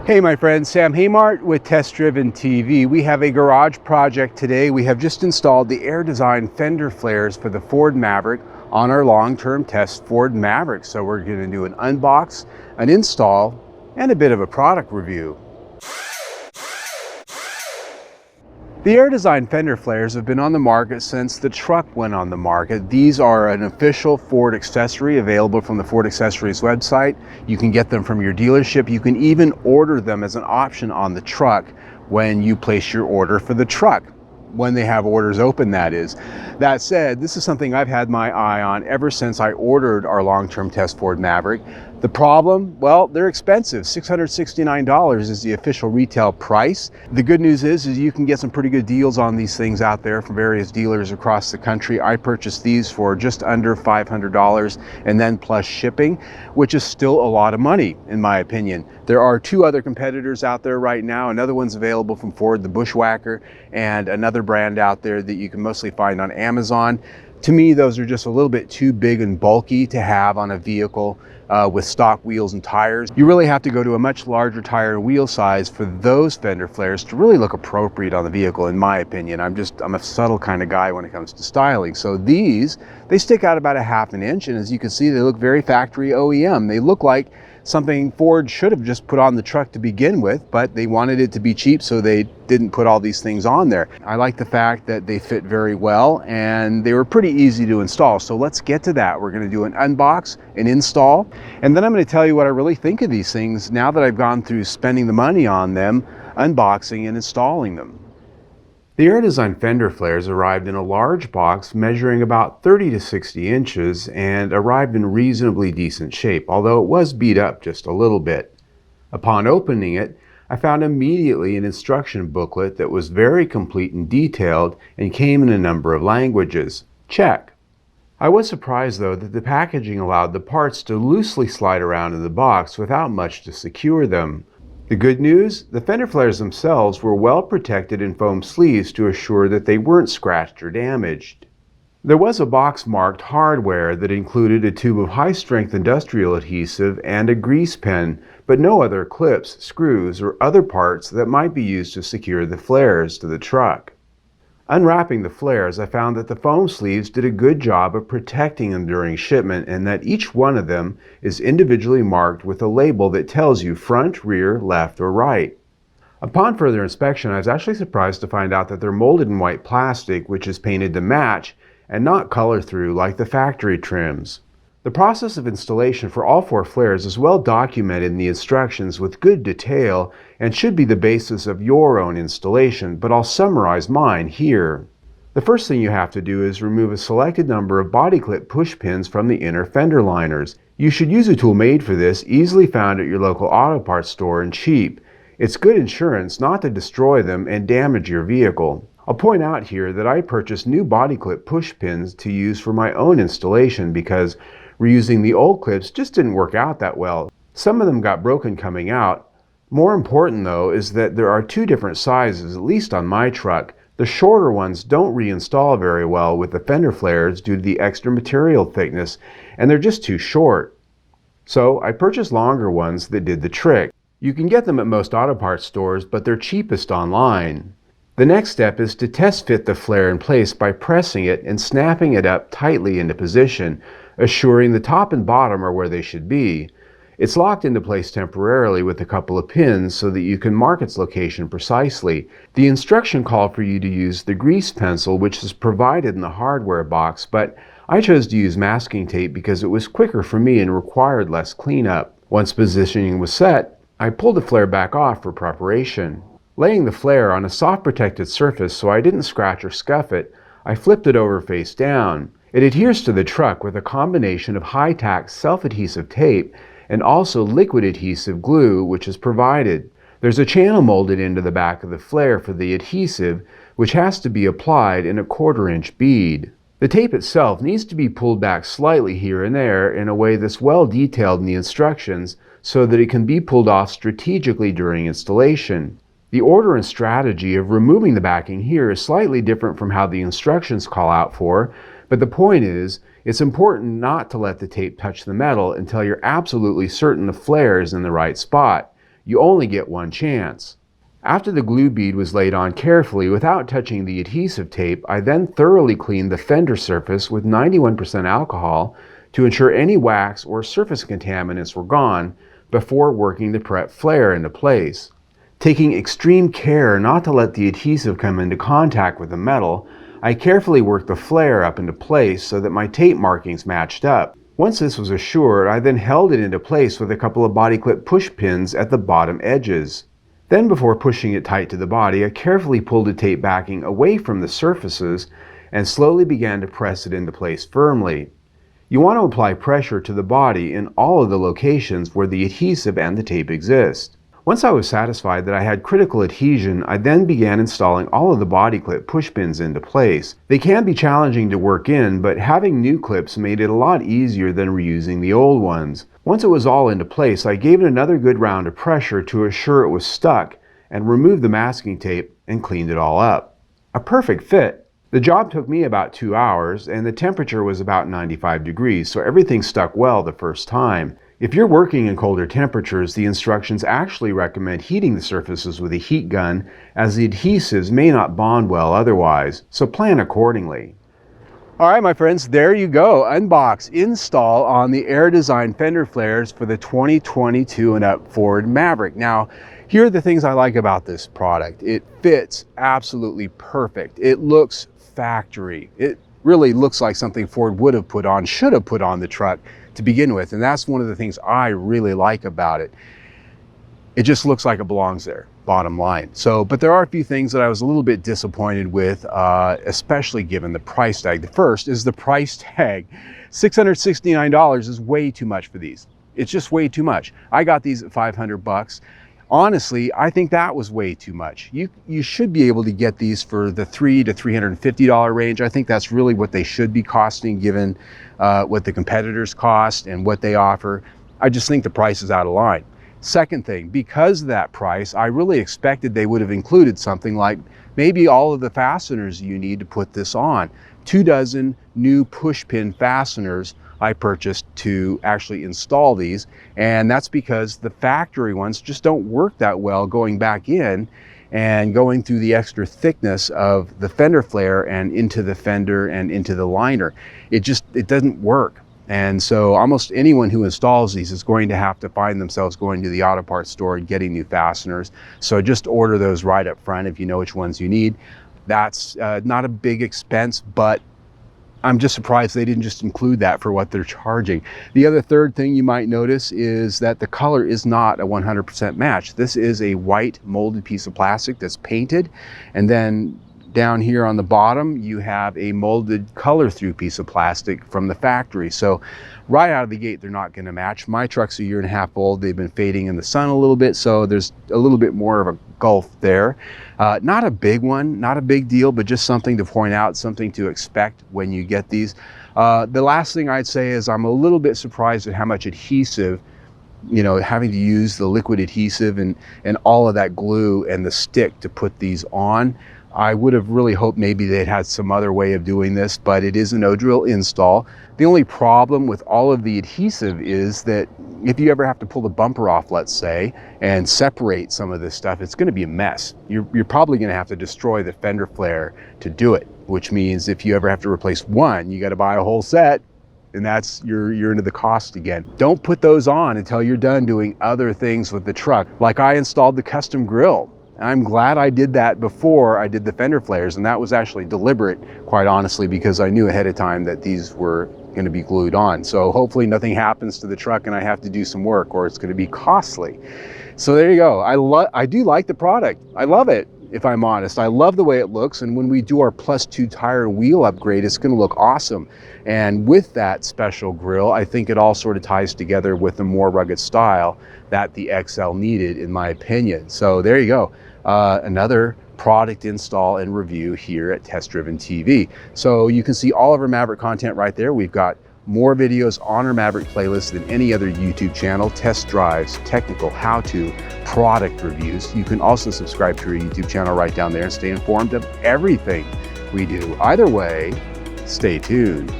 Hey my friends, Sam Haymart with TestDrivenTV. We have a garage project today. We have just installed the air design fender flares for the Ford Maverick on our long-term test Ford Maverick. So we're going to do an unbox, an install, and a bit of a product review. The air design fender flares have been on the market since the truck went on the market. These are an official Ford accessory available from the Ford Accessories website. You can get them from your dealership. You can even order them as an option on the truck when you place your order for the truck, when they have orders open, that is. That said, this is something I've had my eye on ever since I ordered our long-term test Ford Maverick. The problem, well, they're expensive. $669 is the official retail price. The good news is you can get some pretty good deals on these things out there from various dealers across the country. I purchased these for just under $500 and then plus shipping, which is still a lot of money in my opinion. There are two other competitors out there right now. Another one's available from Ford, the Bushwhacker, and another brand out there that you can mostly find on Amazon. To me, those are just a little bit too big and bulky to have on a vehicle with stock wheels and tires. You really have to go to a much larger tire and wheel size for those fender flares to really look appropriate on the vehicle, in my opinion. I'm a subtle kind of guy when it comes to styling. So these, they stick out about a ½ inch, and as you can see, they look very factory OEM. They look like something Ford should have just put on the truck to begin with, but they wanted it to be cheap, so they didn't put all these things on there. I like the fact that they fit very well and they were pretty easy to install. So let's get to that. We're going to do an unbox, an install, and then I'm going to tell you what I really think of these things now that I've gone through spending the money on them, unboxing and installing them. The air design fender flares arrived in a large box measuring about 30 to 60 inches and arrived in reasonably decent shape, although it was beat up just a little bit. Upon opening it, I found immediately an instruction booklet that was very complete and detailed and came in a number of languages. Check. I was surprised though that the packaging allowed the parts to loosely slide around in the box without much to secure them. The good news, the fender flares themselves were well protected in foam sleeves to assure that they weren't scratched or damaged. There was a box marked hardware that included a tube of high-strength industrial adhesive and a grease pen, but no other clips, screws, or other parts that might be used to secure the flares to the truck. Unwrapping the flares, I found that the foam sleeves did a good job of protecting them during shipment and that each one of them is individually marked with a label that tells you front, rear, left, or right. Upon further inspection, I was actually surprised to find out that they're molded in white plastic, which is painted to match and not color through like the factory trims. The process of installation for all four flares is well documented in the instructions with good detail and should be the basis of your own installation, but I'll summarize mine here. The first thing you have to do is remove a selected number of body clip push pins from the inner fender liners. You should use a tool made for this, easily found at your local auto parts store and cheap. It's good insurance not to destroy them and damage your vehicle. I'll point out here that I purchased new body clip push pins to use for my own installation because reusing the old clips just didn't work out that well. Some of them got broken coming out. More important though is that there are two different sizes, at least on my truck. The shorter ones don't reinstall very well with the fender flares due to the extra material thickness, and they're just too short. So I purchased longer ones that did the trick. You can get them at most auto parts stores, but they're cheapest online. The next step is to test fit the flare in place by pressing it and snapping it up tightly into position, assuring the top and bottom are where they should be. It's locked into place temporarily with a couple of pins so that you can mark its location precisely. The instruction called for you to use the grease pencil, which is provided in the hardware box, but I chose to use masking tape because it was quicker for me and required less cleanup. Once positioning was set, I pulled the flare back off for preparation. Laying the flare on a soft protected surface so I didn't scratch or scuff it, I flipped it over face down. It adheres to the truck with a combination of high-tack self-adhesive tape and also liquid adhesive glue, which is provided. There's a channel molded into the back of the flare for the adhesive, which has to be applied in a 1/4 inch bead. The tape itself needs to be pulled back slightly here and there in a way that's well detailed in the instructions so that it can be pulled off strategically during installation. The order and strategy of removing the backing here is slightly different from how the instructions call out for, but the point is, it's important not to let the tape touch the metal until you're absolutely certain the flare is in the right spot. You only get one chance. After the glue bead was laid on carefully without touching the adhesive tape, I then thoroughly cleaned the fender surface with 91% alcohol to ensure any wax or surface contaminants were gone before working the prep flare into place. Taking extreme care not to let the adhesive come into contact with the metal, I carefully worked the flare up into place so that my tape markings matched up. Once this was assured, I then held it into place with a couple of body clip push pins at the bottom edges. Then, before pushing it tight to the body, I carefully pulled the tape backing away from the surfaces and slowly began to press it into place firmly. You want to apply pressure to the body in all of the locations where the adhesive and the tape exist. Once I was satisfied that I had critical adhesion, I then began installing all of the body clip push pins into place. They can be challenging to work in, but having new clips made it a lot easier than reusing the old ones. Once it was all into place, I gave it another good round of pressure to assure it was stuck and removed the masking tape and cleaned it all up. A perfect fit. The job took me about 2 hours and the temperature was about 95 degrees, so everything stuck well the first time. If you're working in colder temperatures, the instructions actually recommend heating the surfaces with a heat gun, as the adhesives may not bond well otherwise, so plan accordingly. All right, my friends, there you go. Unbox, install on the Air Design fender flares for the 2022 and up Ford Maverick. Now, here are the things I like about this product. It fits absolutely perfect. It looks factory. It really looks like something Ford would have put on, should have put on the truck to begin with, and that's one of the things I really like about it. It just looks like it belongs there, bottom line. So, but there are a few things that I was a little bit disappointed with, especially given the price tag. The first is the price tag. $669 is way too much for these. It's just way too much. I got these at 500 bucks. Honestly, I think that was way too much. You should be able to get these for the $300 to $350 range. I think that's really what they should be costing, given what the competitors cost and what they offer. I just think the price is out of line. Second thing, because of that price, I really expected they would have included something like maybe all of the fasteners you need to put this on. 24 new push pin fasteners I purchased to actually install these, and that's because the factory ones just don't work that well going back in and going through the extra thickness of the fender flare and into the fender and into the liner. It doesn't work. And so almost anyone who installs these is going to have to find themselves going to the auto parts store and getting new fasteners. So just order those right up front if you know which ones you need. That's not a big expense, but I'm just surprised they didn't just include that for what they're charging. The other third thing you might notice is that the color is not a 100% match. This is a white molded piece of plastic that's painted, and then down here on the bottom you have a molded color through piece of plastic from the factory. So right out of the gate they're not going to match. My truck's a 1.5 years old. They've been fading in the sun a little bit, so there's a little bit more of a gulf there. Not a big one, not a big deal, but just something to point out, something to expect when you get these. The last thing I'd say is I'm a little bit surprised at how much adhesive, having to use the liquid adhesive and all of that glue and the stick to put these on. I would have really hoped maybe they'd had some other way of doing this, but it is a no drill install. The only problem with all of the adhesive is that if you ever have to pull the bumper off, let's say, and separate some of this stuff, it's going to be a mess. You're probably going to have to destroy the fender flare to do it, which means if you ever have to replace one, you got to buy a whole set, and that's you're into the cost again. Don't put those on until you're done doing other things with the truck. Like I installed the custom grille. I'm glad I did that before I did the fender flares, and that was actually deliberate, quite honestly, because I knew ahead of time that these were going to be glued on. So hopefully nothing happens to the truck and I have to do some work, or it's going to be costly. So there you go. I do like the product. I love it, if I'm honest. I love the way it looks, and when we do our +2 tire and wheel upgrade, it's going to look awesome. And with that special grille, I think it all sort of ties together with the more rugged style that the XL needed, in my opinion. So there you go. Another product install and review here at Test Driven TV. So you can see all of our Maverick content right there. We've got more videos on our Maverick playlist than any other YouTube channel, test drives, technical, how-to, product reviews. You can also subscribe to our YouTube channel right down there and stay informed of everything we do. Either way, stay tuned.